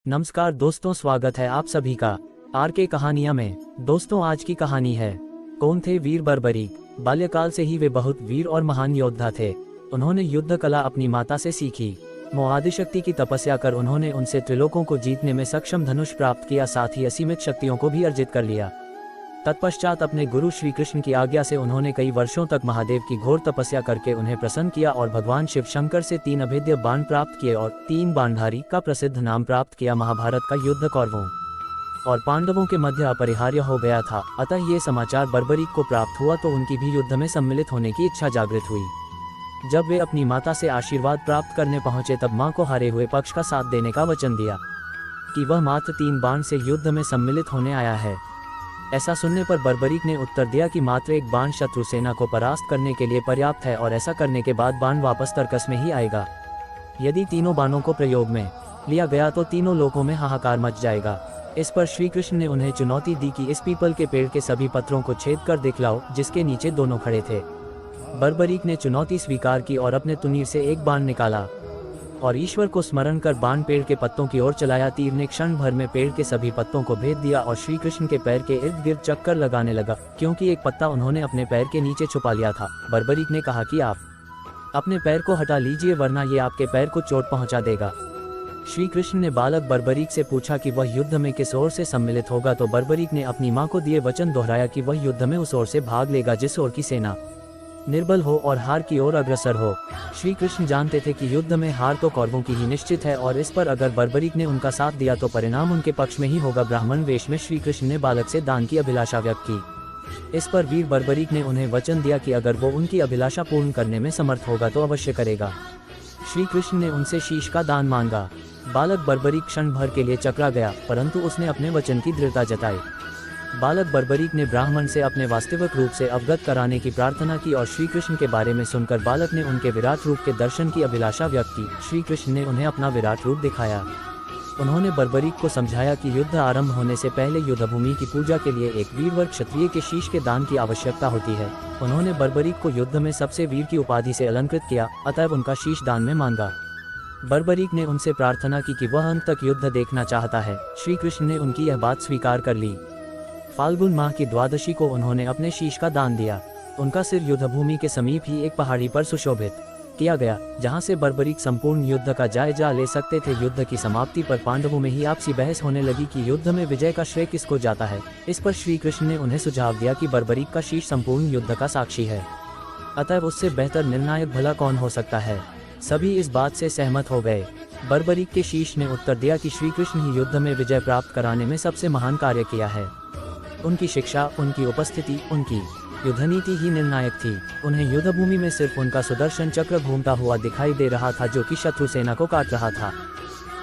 नमस्कार दोस्तों, स्वागत है आप सभी का आर के कहानियां में। दोस्तों, आज की कहानी है कौन थे वीर बर्बरीक। बाल्यकाल से ही वे बहुत वीर और महान योद्धा थे। उन्होंने युद्ध कला अपनी माता से सीखी। आदिशक्ति की तपस्या कर उन्होंने उनसे त्रिलोकों को जीतने में सक्षम धनुष प्राप्त किया, साथ ही असीमित शक्तियों को भी अर्जित कर लिया। तत्पश्चात अपने गुरु श्री कृष्ण की आज्ञा से उन्होंने कई वर्षों तक महादेव की घोर तपस्या करके उन्हें प्रसन्न किया और भगवान शिव शंकर से 3 अभेद्य बाण प्राप्त किए और 3 बाणधारी का प्रसिद्ध नाम प्राप्त किया। महाभारत का युद्ध कौरवों और पांडवों के मध्य अपरिहार्य हो गया था, अतः ये समाचार बर्बरीक को प्राप्त हुआ तो उनकी भी युद्ध में सम्मिलित होने की इच्छा जागृत हुई। जब वे अपनी माता से आशीर्वाद प्राप्त करने पहुंचे तब मां को हारे हुए पक्ष का साथ देने का वचन दिया कि वह मात्र 3 बाण से युद्ध में सम्मिलित होने आया है। ऐसा सुनने पर बर्बरीक ने उत्तर दिया कि मात्र 1 बाण शत्रु सेना को परास्त करने के लिए पर्याप्त है और ऐसा करने के बाद बाण वापस तर्कस में ही आएगा। यदि तीनों बाणों को प्रयोग में लिया गया तो तीनों लोकों में हाहाकार मच जाएगा। इस पर श्री कृष्ण ने उन्हें चुनौती दी कि इस पीपल के पेड़ के सभी पत्रों को छेद कर दिखलाओ जिसके नीचे दोनों खड़े थे। बर्बरीक ने चुनौती स्वीकार की और अपने तुनीर से 1 बाण निकाला और ईश्वर को स्मरण कर बाण पेड़ के पत्तों की ओर चलाया। तीर ने क्षण भर में पेड़ के सभी पत्तों को भेद दिया और श्री कृष्ण के पैर के इर्द गिर्द चक्कर लगाने लगा, क्योंकि एक पत्ता उन्होंने अपने पैर के नीचे छुपा लिया था। बर्बरीक ने कहा कि आप अपने पैर को हटा लीजिए वरना ये आपके पैर को चोट पहुंचा देगा। श्री कृष्ण ने बालक बर्बरीक से पूछा कि वह युद्ध में किस ओर से सम्मिलित होगा, तो बर्बरीक ने अपनी मां को दिए वचन दोहराया कि वह युद्ध में उस ओर से भाग लेगा जिस ओर की सेना निर्बल हो और हार की ओर अग्रसर हो। श्री कृष्ण जानते थे कि युद्ध में हार तो कौरवों की ही निश्चित है और इस पर अगर बर्बरीक ने उनका साथ दिया तो परिणाम उनके पक्ष में ही होगा। ब्राह्मण वेश में श्री कृष्ण ने बालक से दान की अभिलाषा व्यक्त की। इस पर वीर बर्बरीक ने उन्हें वचन दिया कि अगर वो उनकी अभिलाषा पूर्ण करने में समर्थ होगा तो अवश्य करेगा। श्री कृष्ण ने उनसे शीश का दान मांगा। बालक बर्बरीक क्षण भर के लिए चकरा गया, परंतु उसने अपने वचन की दृढ़ता जताई। बालक बर्बरीक ने ब्राह्मण से अपने वास्तविक रूप से अवगत कराने की प्रार्थना की और श्री कृष्ण के बारे में सुनकर बालक ने उनके विराट रूप के दर्शन की अभिलाषा व्यक्त की। श्री कृष्ण ने उन्हें अपना विराट रूप दिखाया। उन्होंने बर्बरीक को समझाया कि युद्ध आरंभ होने से पहले युद्धभूमि की पूजा के लिए एक वीरवर क्षत्रिय के शीश के दान की आवश्यकता होती है। उन्होंने बर्बरीक को युद्ध में सबसे वीर की उपाधि से अलंकृत किया, अतः उनका शीश दान में मांगा। बर्बरीक ने उनसे प्रार्थना की कि वह अंत तक युद्ध देखना चाहता है। श्री कृष्ण ने उनकी यह बात स्वीकार कर ली। फाल्गुन माह की द्वादशी को उन्होंने अपने शीश का दान दिया। उनका सिर युद्धभूमि के समीप ही एक पहाड़ी पर सुशोभित किया गया, जहां से बर्बरीक संपूर्ण युद्ध का जायजा ले सकते थे। युद्ध की समाप्ति पर पांडवों में ही आपसी बहस होने लगी कि युद्ध में विजय का श्रेय किसको जाता है। इस पर श्री कृष्ण ने उन्हें सुझाव दिया कि बर्बरीक का शीश संपूर्ण युद्ध का साक्षी है, अतः उससे बेहतर निर्णायक भला कौन हो सकता है। सभी इस बात से सहमत हो गए। बर्बरीक के शीश ने उत्तर दिया कि श्री कृष्ण ही युद्ध में विजय प्राप्त कराने में सबसे महान कार्य किया है। उनकी शिक्षा, उनकी उपस्थिति, उनकी युद्ध नीति ही निर्णायक थी। उन्हें युद्धभूमि में सिर्फ उनका सुदर्शन चक्र घूमता हुआ दिखाई दे रहा था जो कि शत्रु सेना को काट रहा था।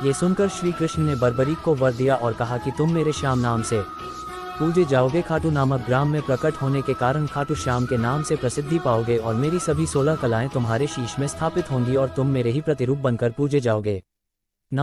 ये सुनकर श्री कृष्ण ने बर्बरीक को वर दिया और कहा कि तुम मेरे श्याम नाम से पूजे जाओगे। खाटू नामक ग्राम में प्रकट होने के कारण खाटू श्याम के नाम से प्रसिद्धि पाओगे और मेरी सभी 16 कलाएं तुम्हारे शीश में स्थापित होंगी और तुम मेरे ही प्रतिरूप बनकर पूजे जाओगे।